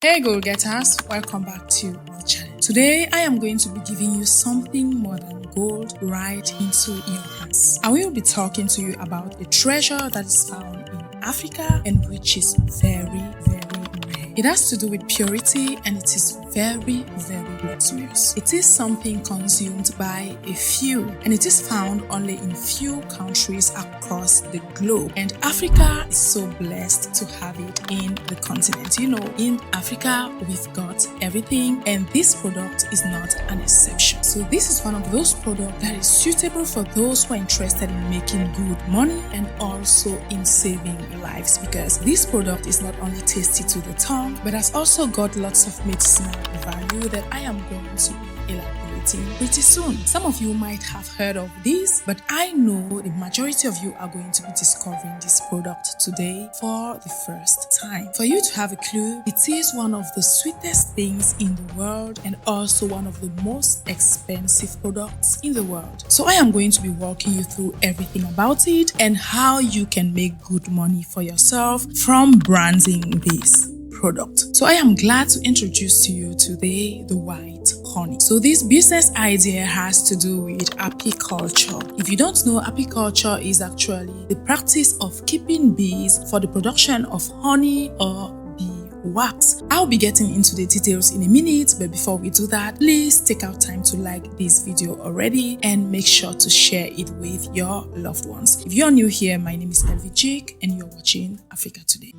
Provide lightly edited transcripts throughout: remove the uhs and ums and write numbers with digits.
Hey goal getters, welcome back to the channel. Today I am going to be giving you something more than gold right into your hands. I will be talking to you about a treasure that is found in Africa and which is very rare. It has to do with purity and it is very luxurious. It is something consumed by a few and it is found only in few countries across the globe. And Africa is so blessed to have it in the continent. You know, in Africa we've got everything and this product is not an exception. So this is one of those products that is suitable for those who are interested in making good money and also in saving lives, because this product is not only tasty to the tongue but has also got lots of medicinal value that I am going to be elaborating pretty soon. Some of you might have heard of this, but I know the majority of you are going to be discovering this product today for the first time. For you to have a clue, it is one of the sweetest things in the world and also one of the most expensive products in the world. So I am going to be walking you through everything about it and how you can make good money for yourself from branding this product. So I am glad to introduce to you today the white honey. So this business idea has to do with apiculture. If you don't know, apiculture is actually the practice of keeping bees for the production of honey or wax. I'll be getting into the details in a minute, but before we do that, please take out time to like this video already and make sure to share it with your loved ones. If you're new here, my name is allergic and you're watching Africa Today.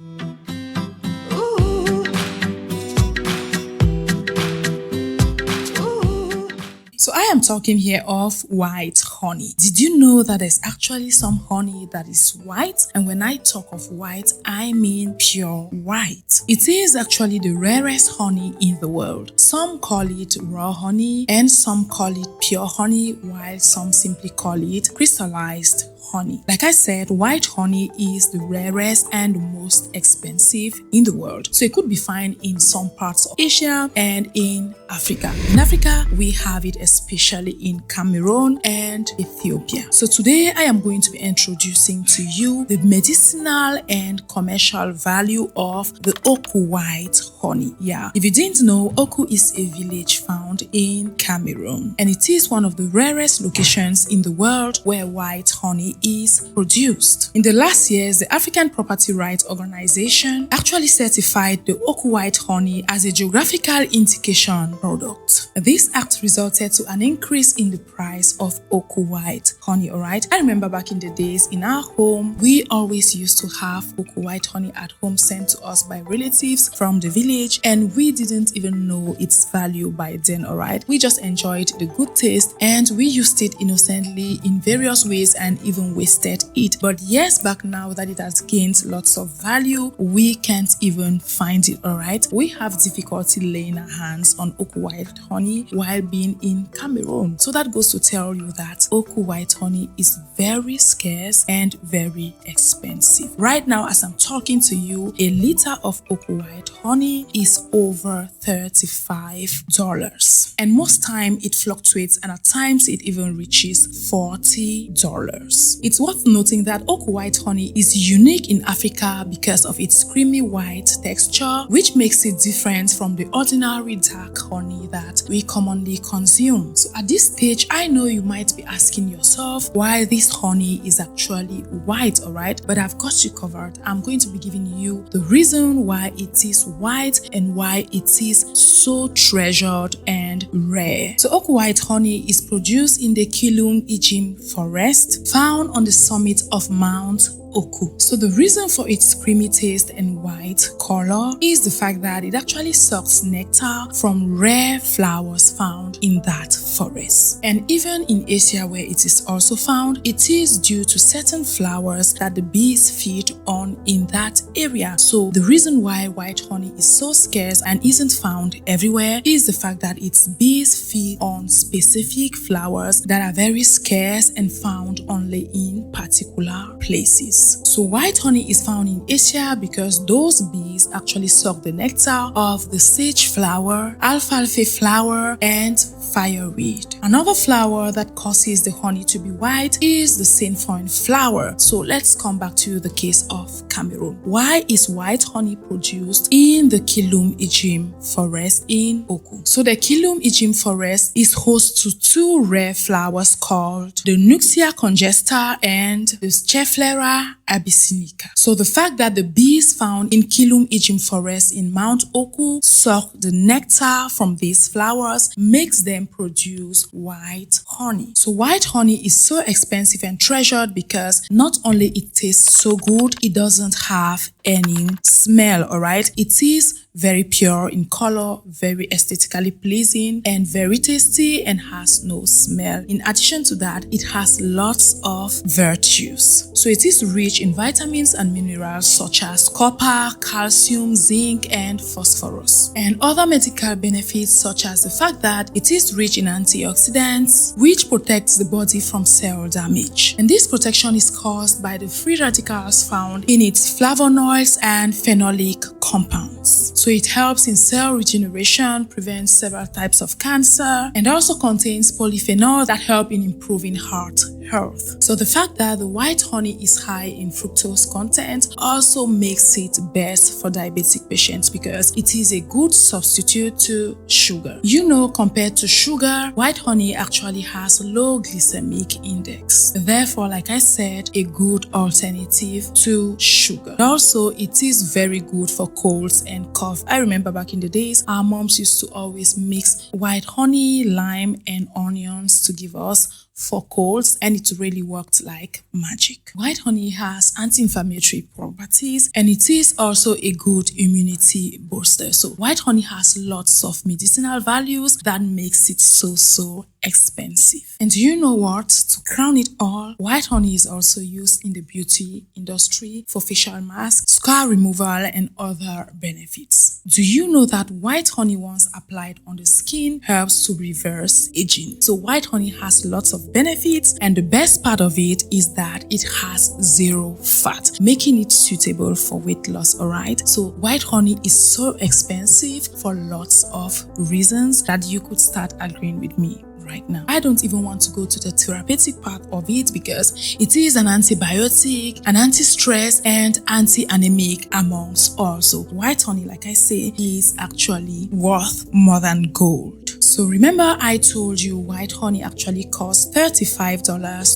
So I am talking here of white honey. Did you know that there's actually some honey that is white? And when I talk of white, I mean pure white. It is actually the rarest honey in the world. Some call it raw honey and some call it pure honey, while some simply call it crystallized honey. Like I said, white honey is the rarest and most expensive in the world. So it could be found in some parts of Asia and in Africa. In Africa, we have it especially in Cameroon and Ethiopia. So today I am going to be introducing to you the medicinal and commercial value of the Oku White honey. Yeah, if you didn't know, Oku is a village found in Cameroon and it is one of the rarest locations in the world where white honey is produced. In the last years, the African Property Rights Organization actually certified the Oku White honey as a geographical indication product. This act resulted to an increase in the price of Oku White honey, alright? I remember back in the days in our home, we always used to have Oku White honey at home sent to us by relatives from the village and we didn't even know its value by then, alright? We just enjoyed the good taste and we used it innocently in various ways and even wasted it. But years back now that it has gained lots of value, we can't even find it, alright? We have difficulty laying our hands on Oku White honey while being in Cameroon. So that goes to tell you that Oku White honey is very scarce and very expensive. Right now, as I'm talking to you, a liter of Oku White honey is over $35. And most time it fluctuates and at times it even reaches $40. It's worth noting that Oku White honey is unique in Africa because of its creamy white texture, which makes it different from the ordinary dark honey that we commonly consume. So at this stage, I know you might be asking yourself why this honey is actually white, alright? But I've got you covered. I'm going to be giving you the reason why it is white and why it is so treasured and rare. So Oku White honey is produced in the Kilum Ijim forest found on the summit of Mount Oku. So the reason for its creamy taste and white color is the fact that it actually sucks nectar from rare flowers found in that forest. And even in Asia where it is also found, it is due to certain flowers that the bees feed on in that area. So the reason why white honey is so scarce and isn't found everywhere is the fact that its bees feed on specific flowers that are very scarce and found only in particular places. bees. So white honey is found in Asia because those bees actually suck the nectar of the sage flower, alfalfa flower, and fireweed. Another flower that causes the honey to be white is the sainfoin flower. So let's come back to the case of Cameroon. Why is white honey produced in the Kilum Ijim forest in Oku? So the Kilum Ijim forest is host to two rare flowers called the Nuxia congesta and the Schefflera abyssinica. So the fact that the bees found in Kilum Ijim forest in Mount Oku suck the nectar from these flowers makes them produce white honey. So white honey is so expensive and treasured because not only it tastes so good, it doesn't have any smell, alright? It is very pure in color, very aesthetically pleasing, and very tasty and has no smell. In addition to that, it has lots of virtues. So it is rich in vitamins and minerals such as copper, calcium, zinc, and phosphorus. And other medical benefits such as the fact that it is rich in antioxidants, which protects the body from cell damage. And this protection is caused by the free radicals found in its flavonoids and phenolic compounds. So it helps in cell regeneration, prevents several types of cancer, and also contains polyphenols that help in improving heart health. So the fact that the white honey is high in fructose content also makes it best for diabetic patients because it is a good substitute to sugar. You know, compared to sugar, white honey actually has low glycemic index. Therefore, like I said, a good alternative to sugar. Also, it is very good for colds and cough. I remember back in the days, our moms used to always mix white honey, lime, and onions to give us for colds, and it really worked like magic. White honey has anti-inflammatory properties and it is also a good immunity booster. So white honey has lots of medicinal values that makes it so expensive. And do you know what? To crown it all, white honey is also used in the beauty industry for facial masks, scar removal, and other benefits. Do you know that white honey once applied on the skin helps to reverse aging? So white honey has lots of benefits, and the best part of it is that it has zero fat, making it suitable for weight loss, alright? So white honey is so expensive for lots of reasons that you could start agreeing with me right now. I don't even want to go to the therapeutic part of it because it is an antibiotic, an anti-stress, and anti-anemic amongst also. White honey, like I say, is actually worth more than gold. So remember I told you white honey actually costs $35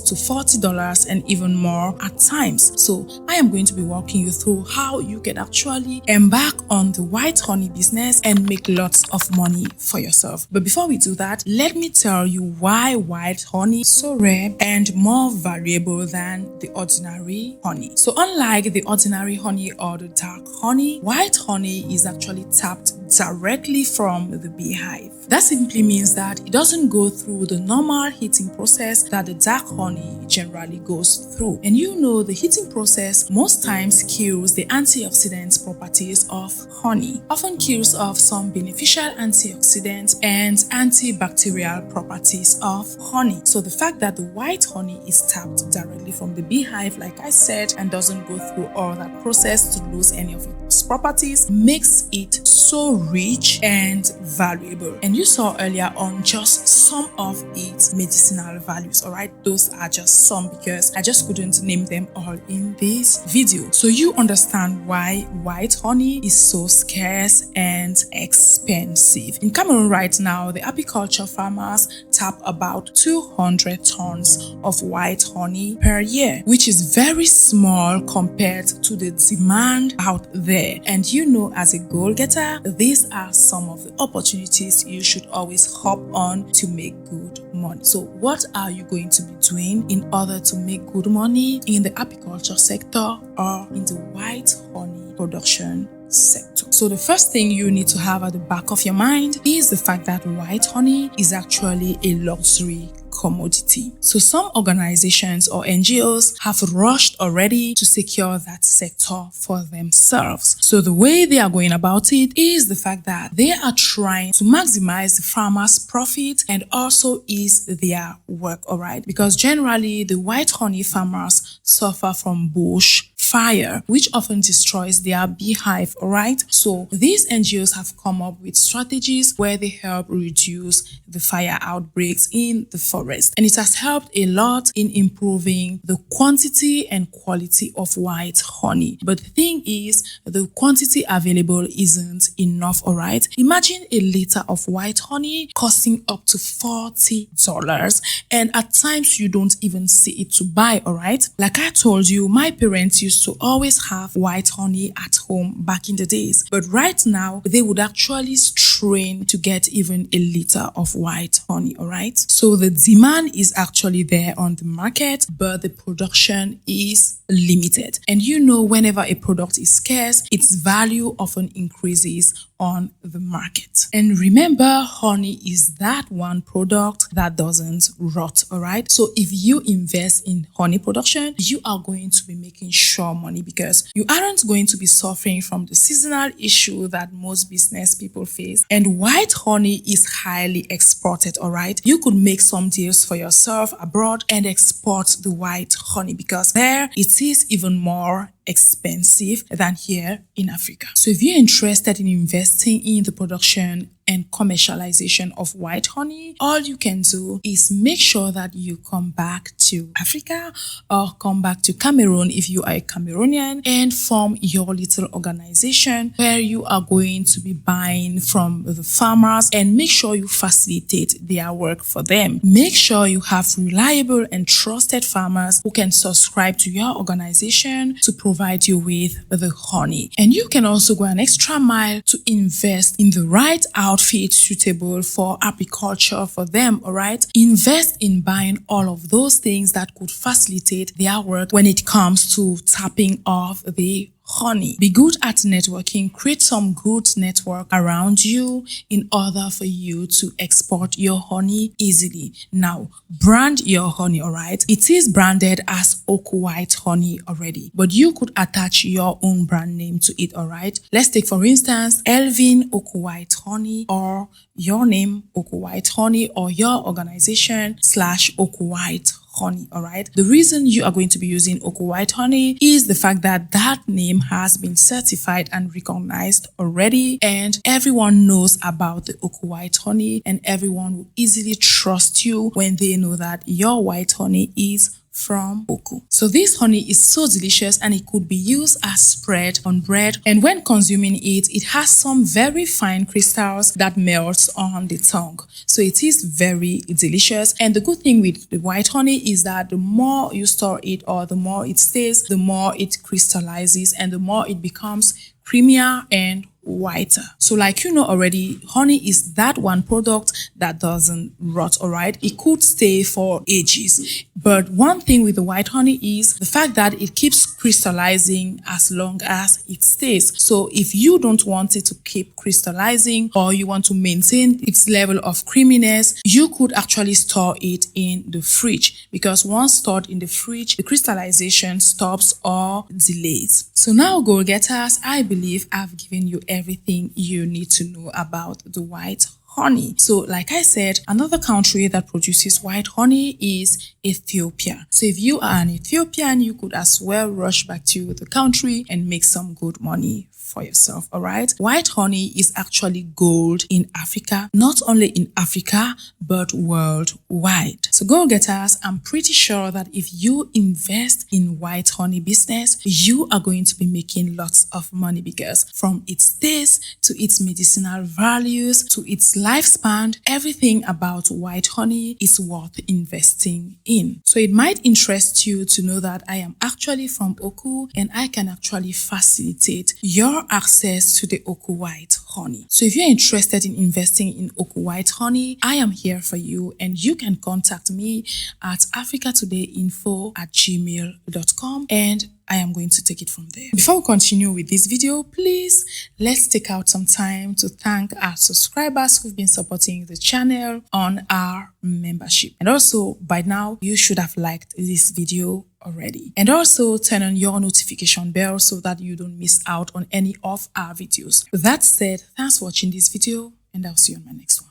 to $40 and even more at times. So I am going to be walking you through how you can actually embark on the white honey business and make lots of money for yourself. But before we do that, let me tell you why white honey is so rare and more valuable than the ordinary honey. So unlike the ordinary honey or the dark honey, white honey is actually tapped directly from the beehive. That simply means that it doesn't go through the normal heating process that the dark honey generally goes through. And you know the heating process most times kills the antioxidant properties of honey, often kills off some beneficial antioxidants and antibacterial properties of honey. So the fact that the white honey is tapped directly from the beehive, like I said, and doesn't go through all that process to lose any of its properties makes it so rich and valuable. And you saw earlier on just some of its medicinal values, alright? Those are just some because I just couldn't name them all in this video. So you understand why white honey is so scarce and expensive. In Cameroon right now, the apiculture farmers tap about 200 tons of white honey per year, which is very small compared to the demand out there. And you know, as a goal-getter, these are some of the opportunities you should always hop on to make good money. So what are you going to be doing in order to make good money in the apiculture sector or in the white honey production sector? So the first thing you need to have at the back of your mind is the fact that white honey is actually a luxury commodity. So some organizations or NGOs have rushed already to secure that sector for themselves. So the way they are going about it is the fact that they are trying to maximize the farmers' profit and also ease their work, all right? Because generally the white honey farmers suffer from bush fire, which often destroys their beehive, all right? So these NGOs have come up with strategies where they help reduce the fire outbreaks in the forest. And it has helped a lot in improving the quantity and quality of white honey. But the thing is, the quantity available isn't enough, all right? Imagine a liter of white honey costing up to $40. And at times you don't even see it to buy, all right? Like I told you, my parents used to always have white honey at home back in the days. But right now, they would actually strain to get even a liter of white honey, all right? So the demand is actually there on the market, but the production is limited. And you know, whenever a product is scarce, its value often increases on the market. And remember, honey is that one product that doesn't rot, all right? So if you invest in honey production, you are going to be making sure money because you aren't going to be suffering from the seasonal issue that most business people face. And white honey is highly exported, all right? You could make some deals for yourself abroad and export the white honey because there it is even more expensive than here in Africa. So if you're interested in investing in the production and commercialization of white honey, all you can do is make sure that you come back to Africa or come back to Cameroon if you are a Cameroonian and form your little organization where you are going to be buying from the farmers and make sure you facilitate their work for them. Make sure you have reliable and trusted farmers who can subscribe to your organization to provide you with the honey. And you can also go an extra mile to invest in the right outfit suitable for agriculture for them, all right? Invest in buying all of those things that could facilitate their work when it comes to tapping off the honey. Be good at networking. Create some good network around you in order for you to export your honey easily. Now, brand your honey, all right? It is branded as Oku White honey already, but you could attach your own brand name to it, all right? Let's take, for instance, Elvin Oku White honey, or your name, Oku White honey, or your organization / Oku White honey, all right? The reason you are going to be using Oku White honey is the fact that that name has been certified and recognized already, and everyone knows about the Oku White honey, and everyone will easily trust you when they know that your white honey is from Oku. So this honey is so delicious and it could be used as spread on bread, and when consuming it, it has some very fine crystals that melts on the tongue. So it is very delicious, and the good thing with the white honey is that the more you store it or the more it stays, the more it crystallizes and the more it becomes creamier and whiter. So like you know already, honey is that one product that doesn't rot, all right? It could stay for ages. But one thing with the white honey is the fact that it keeps crystallizing as long as it stays. So if you don't want it to keep crystallizing or you want to maintain its level of creaminess, you could actually store it in the fridge, because once stored in the fridge, the crystallization stops or delays. So now, goal getters, I believe I've given you everything you need to know about the white honey. So like I said, another country that produces white honey is Ethiopia. So if you are an Ethiopian, you could as well rush back to the country and make some good money for yourself, all right? White honey is actually gold in Africa, not only in Africa, but worldwide. So goal getters, I'm pretty sure that if you invest in white honey business, you are going to be making lots of money, because from its taste to its medicinal values to its lifespan, everything about white honey is worth investing in. So it might interest you to know that I am actually from Oku, and I can actually facilitate your access to the Oku White honey. So if you're interested in investing in Oku White honey, I am here for you, and you can contact me at africatodayinfo@gmail.com, and I am going to take it from there. Before we continue with this video, please let's take out some time to thank our subscribers who've been supporting the channel on our membership. And also, by now, you should have liked this video already. And also turn on your notification bell so that you don't miss out on any of our videos. With that said, thanks for watching this video, and I'll see you on my next one.